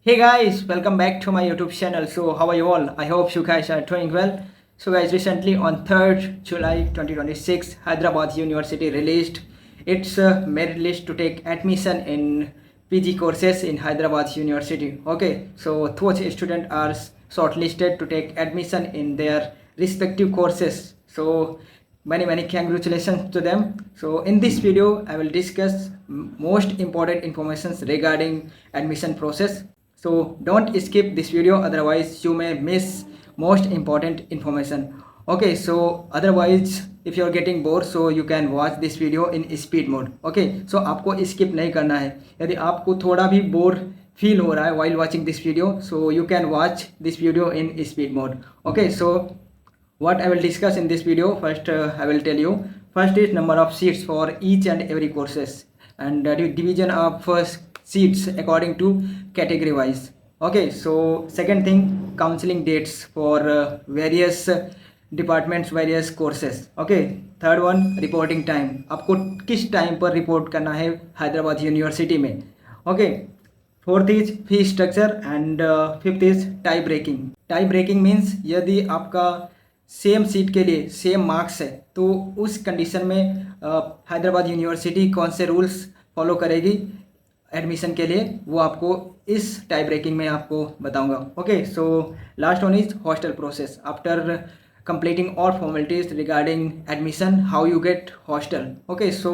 Hey guys, welcome back to my YouTube channel. So how are you all? I hope you guys are doing well. So guys, recently on 3rd July 2026, Hyderabad University released its merit list to take admission in PG courses in Hyderabad University. Okay, so those students are shortlisted to take admission in their respective courses. So many congratulations to them. So in this video I will discuss most important informations regarding admission process. So don't skip this video, otherwise you may miss most important information. Okay, so otherwise if you are getting bored, so you can watch this video in speed mode. Okay, so आपको skip नहीं करना है. यदि आपको थोड़ा भी bore feel हो रहा है while watching this video, so you can watch this video in speed mode. Okay, so what I will discuss in this video, first I will tell you. First is number of seats for each and every courses, and division of seats according to category wise. Okay, so second thing, counseling dates for various departments, various courses. Okay, third one, reporting time, आपको किस time पर report करना है Hyderabad university में. Okay, fourth is fee structure and fifth is tie breaking. Tie breaking means यदि आपका same seat के लिए सेम मार्क्स है तो उस कंडीशन में हैदराबाद यूनिवर्सिटी कौन से रूल्स फॉलो करेगी एडमिशन के लिए, वो आपको इस टाई ब्रेकिंग में आपको बताऊंगा. Okay, so last one is hostel process. After completing all formalities regarding admission, how you get hostel. Okay, so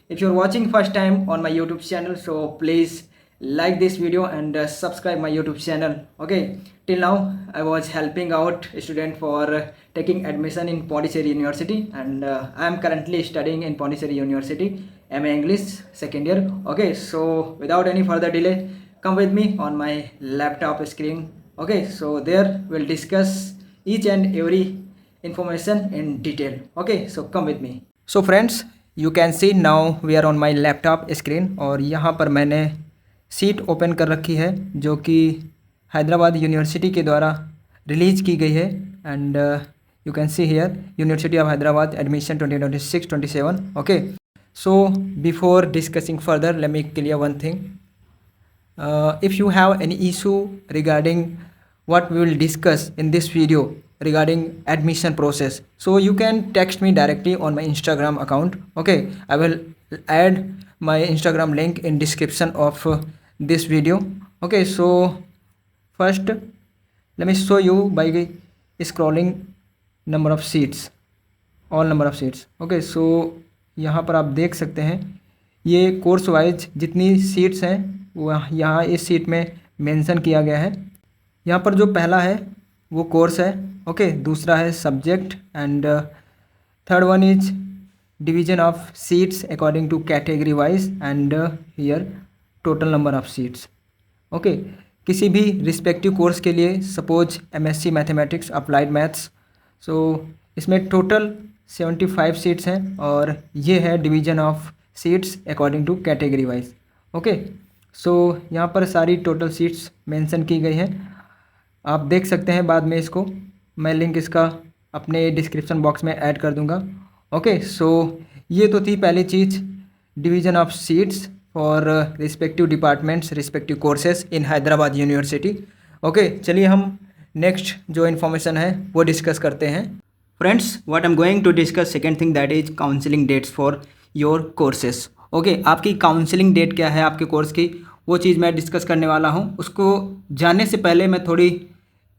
if you're watching first time on my YouTube channel, so please like this video and subscribe my YouTube channel. Okay, till now I was helping out student for taking admission in Pondicherry University, and I am currently studying in Pondicherry University, MA English second year. Okay, so without any further delay, come with me on my laptop screen. Okay, so there we'll discuss each and every information in detail. Okay, so come with me. So friends, you can see now we are on my laptop screen, और यहाँ पर मैंने seat open कर रखी है जो कि Hyderabad university के द्वारा रिलीज़ की गई है. And you can see here university of Hyderabad admission 2026-27. Okay, so before discussing further, let me clear one thing. If you have any issue regarding what we will discuss in this video regarding admission process, so you can text me directly on my Instagram account. Okay, I will add my Instagram link in description of this video. Okay, so first let me show you by scrolling number of seats, all number of seats. Okay, so यहाँ पर आप देख सकते हैं ये course wise जितनी seats हैं वो यहाँ इस सीट में मेंशन किया गया है. यहाँ पर जो पहला है वो कोर्स है. ओके, दूसरा है subject, and third one is division of seats according to category wise, and here total number of seats. Okay, किसी भी रिस्पेक्टिव कोर्स के लिए, suppose MSc mathematics, applied maths, so इसमें टोटल 75 सीट्स हैं, और ये है division of seats according to category wise. Okay, so यहाँ पर सारी टोटल सीट्स मेंशन की गई हैं. आप देख सकते हैं बाद में इसको, मैं लिंक इसका अपने डिस्क्रिप्शन बॉक्स में ऐड कर दूंगा. ओके, सो ये तो थी पहली चीज़, division of seats for respective departments, respective courses in Hyderabad university. Okay, चलिए हम नेक्स्ट जो इन्फॉर्मेशन है वो डिस्कस करते हैं. Friends, what I am going to discuss second thing, that is counselling dates for your courses. Okay, आपकी counselling date क्या है आपके कोर्स की, वो चीज़ मैं डिस्कस करने वाला हूँ. उसको जानने से पहले मैं थोड़ी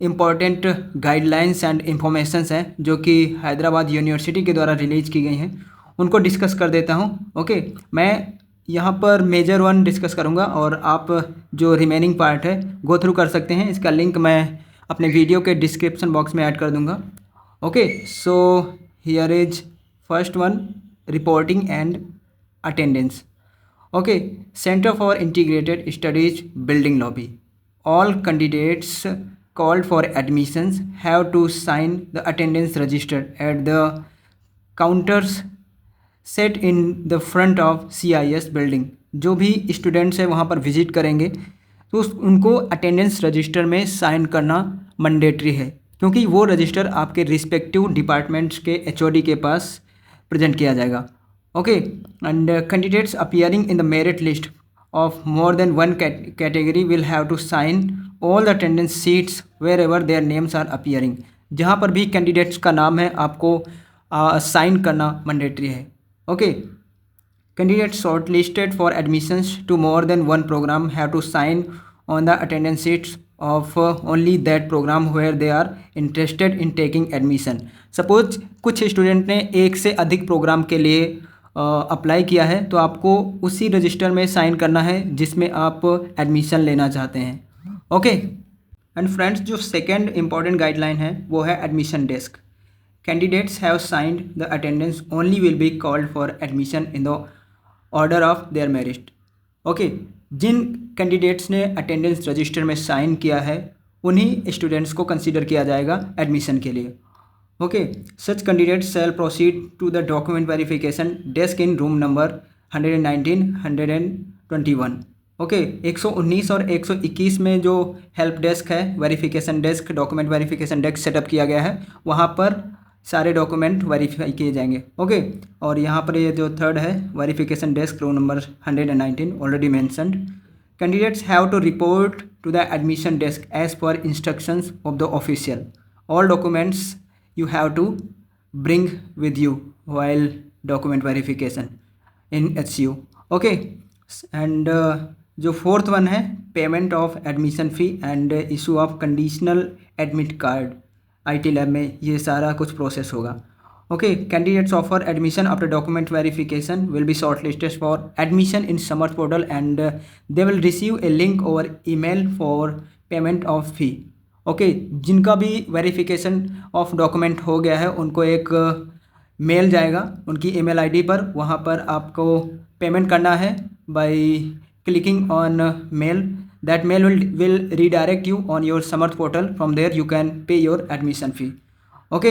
इम्पॉर्टेंट गाइडलाइंस एंड इंफॉर्मेशंस हैं जो कि हैदराबाद यूनिवर्सिटी के द्वारा रिलीज़ की गई हैं, उनको डिस्कस कर देता हूँ. ओके, मैं यहाँ पर मेजर वन डिस्कस करूँगा और आप जो रिमेनिंग पार्ट है गो थ्रू कर सकते हैं. इसका लिंक मैं अपने वीडियो के डिस्क्रिप्शन बॉक्स में ऐड कर दूँगा. Okay, so here is first one, reporting and attendance. Okay, centre for integrated studies building lobby. All candidates called for admissions have to sign the attendance register at the counters set in the front of CIS building. जो भी students हैं वहाँ पर visit करेंगे तो उनको attendance register में sign करना मैंडेटरी है, क्योंकि वो रजिस्टर आपके रिस्पेक्टिव डिपार्टमेंट्स के HOD के पास प्रेजेंट किया जाएगा. Okay, and candidates appearing in the merit list of more than one category will have to sign all the attendance sheets wherever their names are appearing. जहाँ पर भी candidates का नाम है आपको साइन करना मैंडेटरी है. Okay. Candidates shortlisted for admissions to more than one program have to sign on the attendance sheets of only that program where they are interested in taking admission. Suppose कुछ student ने एक से अधिक programme के लिए apply किया है, तो आपको उसी रजिस्टर में साइन करना है जिसमें आप एडमिशन लेना चाहते हैं. ओके. एंड फ्रेंड्स, जो सेकेंड इंपॉर्टेंट गाइडलाइन है वो है admission desk. Candidates have signed the attendance only will be called for admission in the order of their merit. Okay. जिन कैंडिडेट्स ने अटेंडेंस रजिस्टर में साइन किया है उन्हीं स्टूडेंट्स को कंसीडर किया जाएगा एडमिशन के लिए. Okay. Such candidates shall proceed to the document verification desk in room number 119, 121. Okay. 119 और 121 में जो हेल्प डेस्क है, verification desk, document verification desk setup किया गया है, वहाँ पर सारे डॉक्यूमेंट वेरीफाई किए जाएंगे. ओके. और यहाँ पर ये जो थर्ड है verification desk room number 119 already mentioned. Candidates have to report to the admission desk as per instructions of the official. All documents you have to bring with you while document verification in HCU. Okay. And जो fourth one है payment of admission fee and issue of conditional admit card. IT lab में ये सारा कुछ process होगा. Okay. Candidates offer admission after document verification will be short listed for admission in Samarth portal and they will receive a link over email for payment of fee. Okay. जिनका भी verification of document हो गया है उनको एक mail जाएगा उनकी email ID पर. वहाँ पर आपको पेमेंट करना है by clicking on mail. That mail will redirect you on your Samarth portal. From there you can pay your admission fee. Okay.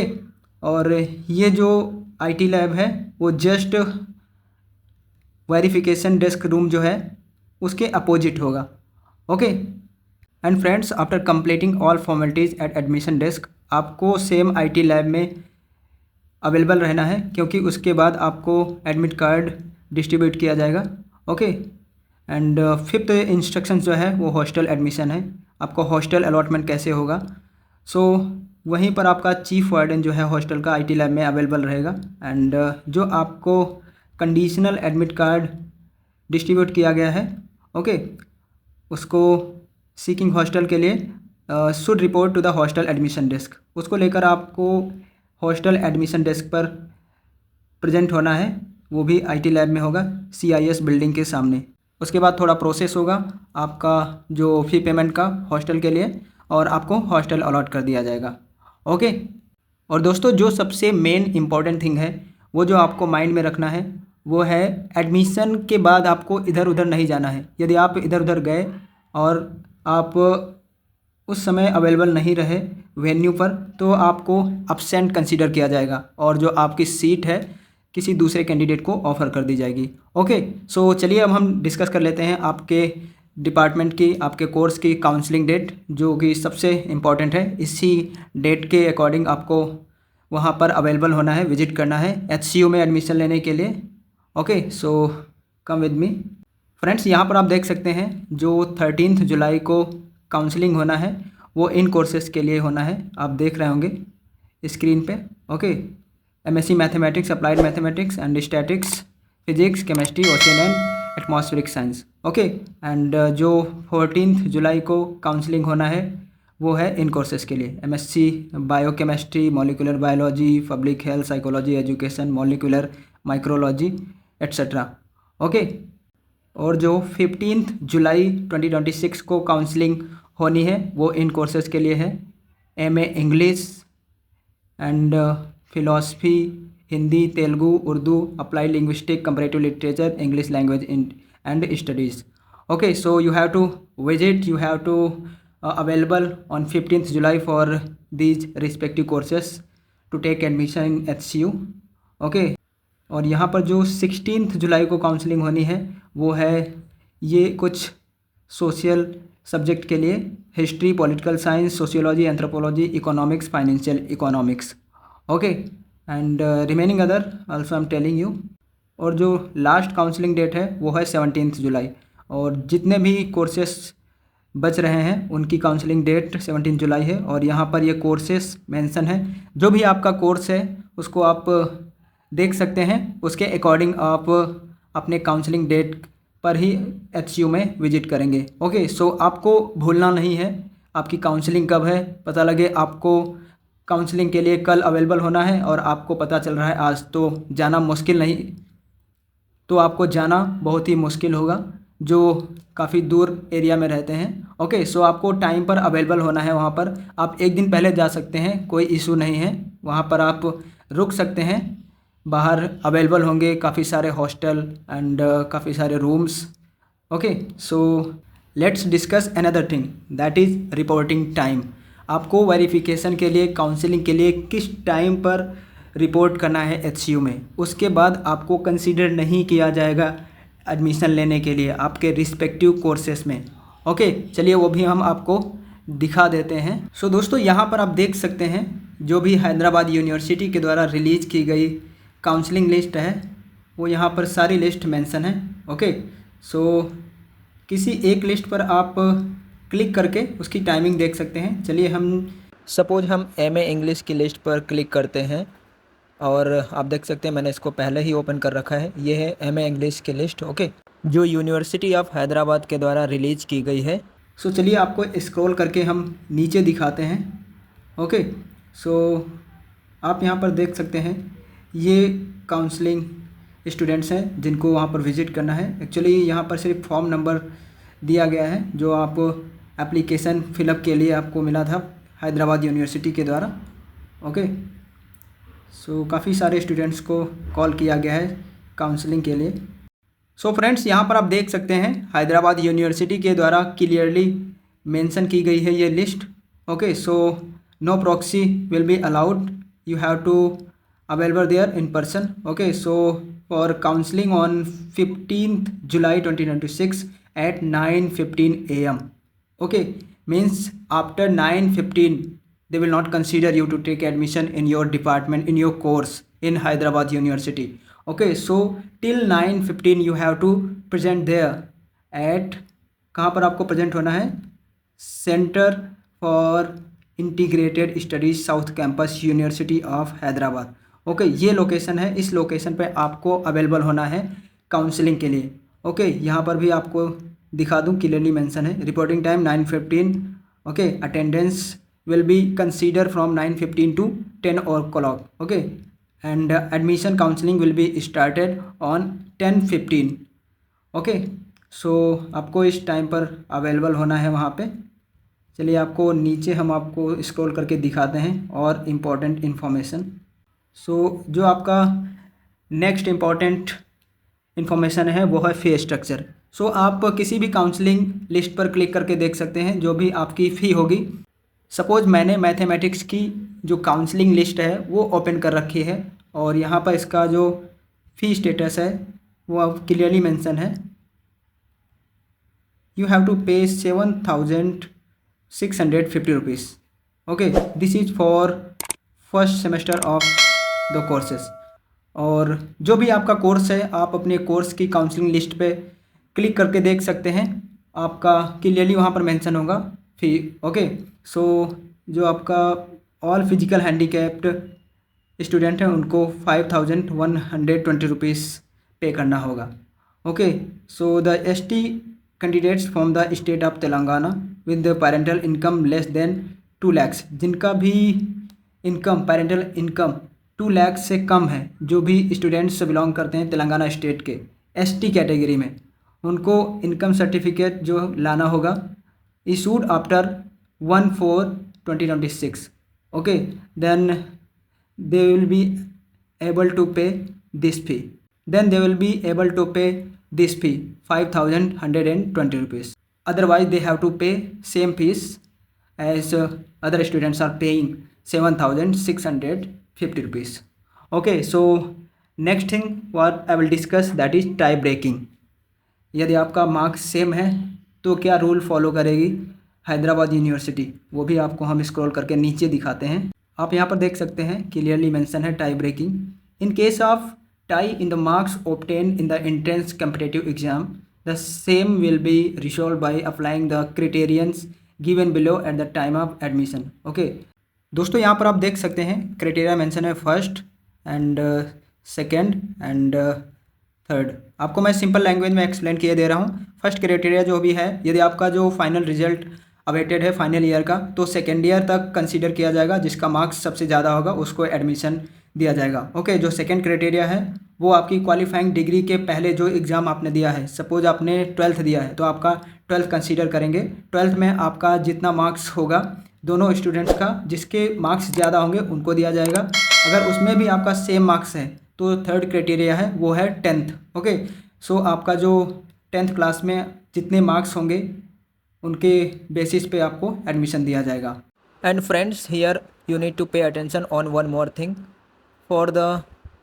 और ये जो IT लैब है वो जस्ट वेरिफिकेशन डेस्क रूम जो है उसके अपोजिट होगा. Okay. And friends, after completing all formalities at admission desk आपको सेम IT लैब में अवेलेबल रहना है, क्योंकि उसके बाद आपको एडमिट कार्ड डिस्ट्रीब्यूट किया जाएगा. ओके. एंड फिफ्थ इंस्ट्रक्शन जो है वो हॉस्टल एडमिशन है. आपको हॉस्टल अलॉटमेंट कैसे होगा, सो वहीं पर आपका चीफ वार्डन जो है हॉस्टल का IT लैब में अवेलेबल रहेगा. एंड जो आपको कंडीशनल एडमिट कार्ड डिस्ट्रीब्यूट किया गया है, ओके, उसको सीकिंग हॉस्टल के लिए should report to the hostel admission desk. उसको लेकर आपको हॉस्टल एडमिशन डेस्क पर प्रेजेंट होना है. वो भी IT लैब में होगा, CIS बिल्डिंग के सामने. उसके बाद थोड़ा प्रोसेस होगा आपका जो फ़ी पेमेंट का हॉस्टल के लिए, और आपको हॉस्टल अलॉट कर दिया जाएगा. ओके. और दोस्तों, जो सबसे मेन इम्पॉर्टेंट थिंग है वो जो आपको माइंड में रखना है वो है एडमिशन के बाद आपको इधर उधर नहीं जाना है. यदि आप इधर उधर गए और आप उस समय अवेलेबल नहीं रहे वेन्यू पर, तो आपको अब्सेंट कंसीडर किया जाएगा और जो आपकी सीट है किसी दूसरे कैंडिडेट को ऑफ़र कर दी जाएगी. ओके. सो चलिए अब हम डिस्कस कर लेते हैं आपके डिपार्टमेंट की, आपके कोर्स की काउंसलिंग डेट, जो कि सबसे इम्पॉर्टेंट है. इसी डेट के अकॉर्डिंग आपको वहाँ पर अवेलेबल होना है, विजिट करना है HCU में एडमिशन लेने के लिए. Okay. So come with me. Friends, यहाँ पर आप देख सकते हैं जो 13 जुलाई को काउंसलिंग होना है वो इन कोर्सेज़ के लिए होना है. आप देख रहे होंगे स्क्रीन पे. Okay. MSc mathematics, applied mathematics and statics, physics, chemistry, ocean and atmospheric science. Okay. And जो 14 जुलाई को काउंसलिंग होना है वो है इन कोर्सेज़ के लिए MSc biochemistry, molecular biology, public health, psychology, education, molecular micrology etcetera. Okay. और जो 15 जुलाई 2026 को काउंसलिंग होनी है वो इन कोर्सेज़ के लिए है MA English and philosophy, Hindi, Telugu, Urdu, applied linguistic, comparative literature, English language and studies. Okay. So you have to visit, you have to available on 15th July for these respective courses to take admission in HCU. Okay. और यहाँ पर जो 16th जुलाई को counselling होनी है वो है ये कुछ सोशल सब्जेक्ट के लिए, history, political science, sociology, anthropology, economics, financial economics. Okay. And remaining other also I am telling you. और जो लास्ट काउंसलिंग डेट है वो है 17th जुलाई. और जितने भी कोर्सेस बच रहे हैं उनकी काउंसलिंग डेट 17 जुलाई है। और यहाँ पर ये कोर्सेस मेंशन है। जो भी आपका कोर्स है उसको आप देख सकते हैं, उसके अकॉर्डिंग आप अपने काउंसलिंग डेट पर ही HCU में विजिट करेंगे। ओके, सो आपको भूलना नहीं है आपकी काउंसलिंग कब है। पता लगे आपको काउंसलिंग के लिए कल अवेलेबल होना है और आपको पता चल रहा है आज, तो जाना मुश्किल नहीं, तो आपको जाना बहुत ही मुश्किल होगा जो काफ़ी दूर एरिया में रहते हैं। ओके, सो आपको टाइम पर अवेलेबल होना है वहाँ पर। आप एक दिन पहले जा सकते हैं, कोई इशू नहीं है। वहाँ पर आप रुक सकते हैं, बाहर अवेलेबल होंगे काफ़ी सारे हॉस्टल एंड काफ़ी सारे rooms. Okay, so let's discuss another thing, that is reporting time. आपको वेरिफिकेशन के लिए, काउंसलिंग के लिए किस टाइम पर रिपोर्ट करना है HCU में, उसके बाद आपको कंसीडर नहीं किया जाएगा एडमिशन लेने के लिए आपके रिस्पेक्टिव कोर्सेस में। ओके, चलिए वो भी हम आपको दिखा देते हैं। सो दोस्तों, यहाँ पर आप देख सकते हैं जो भी हैदराबाद यूनिवर्सिटी के द्वारा रिलीज़ की गई काउंसलिंग लिस्ट है, वो यहाँ पर सारी लिस्ट मेंशन है। ओके, सो किसी एक लिस्ट पर आप क्लिक करके उसकी टाइमिंग देख सकते हैं। चलिए सपोज हम MA इंग्लिश की लिस्ट पर क्लिक करते हैं और आप देख सकते हैं मैंने इसको पहले ही ओपन कर रखा है। ये है MA इंग्लिश की लिस्ट। ओके, जो यूनिवर्सिटी ऑफ हैदराबाद के द्वारा रिलीज़ की गई है। सो चलिए आपको स्क्रॉल करके हम नीचे दिखाते हैं। ओके, सो आप यहाँ पर देख सकते हैं ये काउंसलिंग स्टूडेंट्स हैं जिनको वहाँ पर विज़िट करना है। एक्चुअली यहाँ पर सिर्फ फॉर्म नंबर दिया गया है जो आप एप्लीकेशन फिलअप के लिए आपको मिला था हैदराबाद यूनिवर्सिटी के द्वारा। ओके, सो काफ़ी सारे स्टूडेंट्स को कॉल किया गया है काउंसलिंग के लिए। सो फ्रेंड्स, यहाँ पर आप देख सकते हैं हैदराबाद यूनिवर्सिटी के द्वारा क्लियरली मेंशन की गई है ये list. Okay, so no proxy will be allowed, you have to available there in person. Okay, so for counselling on 15th July 2026 at 9:15 AM. Okay, means after 9:15 they will not consider you to take admission in your department, in your course in Hyderabad University. Okay, so till 9:15 you have to present there at, कहाँ पर आपको present होना है, centre for integrated studies south campus university of Hyderabad. Okay, ये location है, इस location पे आपको अवेलेबल होना है काउंसलिंग के लिए। ओके, यहाँ पर भी आपको दिखा दूँ, क्लियरली मेंशन है reporting time 9:15। Okay, attendance will be considered from 9:15 to 10 o'clock. Okay, and admission counseling will be started on 10:15. Okay, so आपको इस टाइम पर अवेलेबल होना है वहाँ पे। चलिए आपको नीचे हम आपको स्क्रॉल करके दिखाते हैं और इम्पॉर्टेंट इन्फॉर्मेशन। सो जो आपका नेक्स्ट इम्पॉर्टेंट इन्फॉर्मेशन है वो है फ़ी स्ट्रक्चर। सो आप किसी भी काउंसलिंग लिस्ट पर क्लिक करके देख सकते हैं जो भी आपकी फ़ी होगी। सपोज़ मैंने मैथमेटिक्स की जो काउंसलिंग लिस्ट है वो ओपन कर रखी है और यहाँ पर इसका जो फ़ी स्टेटस है वो अब क्लियरली मेंशन है। यू हैव टू पे 7,650 rupees. Okay, this is for first semester of the courses. और जो भी आपका कोर्स है आप अपने कोर्स की काउंसलिंग लिस्ट पे क्लिक करके देख सकते हैं, आपका क्लियरली वहाँ पर मेंशन होगा फ़ी। ओके, सो जो आपका ऑल फिजिकल हैंडीकैप्ड स्टूडेंट हैं उनको 5,120 रुपीज़ पे करना होगा। Okay, so the ST candidates from the state of Telangana with the parental income less than 2 lakhs, जिनका भी इनकम, पेरेंटल इनकम 2 लाख से कम है, जो भी स्टूडेंट्स बिलोंग करते हैं तेलंगाना स्टेट के ST कैटेगरी में, उनको इनकम सर्टिफिकेट जो लाना होगा issued after 1/4/2026. Okay, then they will be able to pay this fee. Then they will be able to pay this fee 5,120 rupees. Otherwise, they have to pay same fees as other students are paying 7,650 rupees. Okay, so next thing what I will discuss, that is tie breaking. यदि आपका marks same है तो क्या rule follow करेगी Hyderabad university, वो भी आपको हम स्क्रॉल करके नीचे दिखाते हैं। आप यहाँ पर देख सकते हैं क्लियरली मेंशन है tie breaking. In case of tie in the marks obtain in the entrance competitive exam The same will be resolved by applying the criterions given below at the time of admission. Okay. दोस्तों यहाँ पर आप देख सकते हैं criteria mention है first and second and third. आपको मैं सिंपल लैंग्वेज में एक्सप्लेन किए दे रहा हूँ। फर्स्ट क्राइटेरिया जो भी है, यदि आपका जो फाइनल रिजल्ट अवेटेड है फाइनल ईयर का, तो सेकेंड ईयर तक कंसीडर किया जाएगा। जिसका मार्क्स सबसे ज़्यादा होगा उसको एडमिशन दिया जाएगा। ओके, जो सेकेंड क्राइटेरिया है वो आपकी क्वालिफाइंग डिग्री के पहले जो एग्ज़ाम आपने दिया है, सपोज आपने 12th दिया है तो आपका 12th कंसीडर करेंगे। 12th में आपका जितना मार्क्स होगा दोनों स्टूडेंट्स का, जिसके मार्क्स ज़्यादा होंगे उनको दिया जाएगा। अगर उसमें भी आपका सेम मार्क्स है तो थर्ड क्राइटेरिया है वो है 10th। ओके, सो आपका जो 10th क्लास में जितने मार्क्स होंगे उनके बेसिस पे आपको एडमिशन दिया जाएगा। And friends, here you need to pay attention on one more thing. For the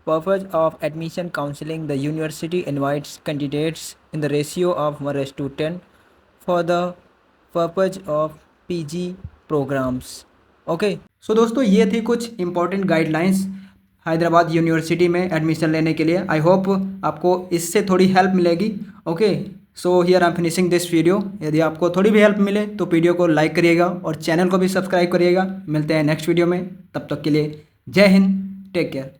purpose of admission counseling, the university invites candidates in the ratio of 1:10 for the purpose of PG programs. Okay, so दोस्तों ये थी कुछ important guidelines Hyderabad university में admission लेने के लिए। I hope आपको इससे थोड़ी हेल्प मिलेगी। Okay, so here I am finishing this video. यदि आपको थोड़ी भी हेल्प मिले तो वीडियो को लाइक करिएगा और चैनल को भी सब्सक्राइब करिएगा। मिलते हैं नेक्स्ट वीडियो में, तब तक के लिए जय हिंद, टेक केयर।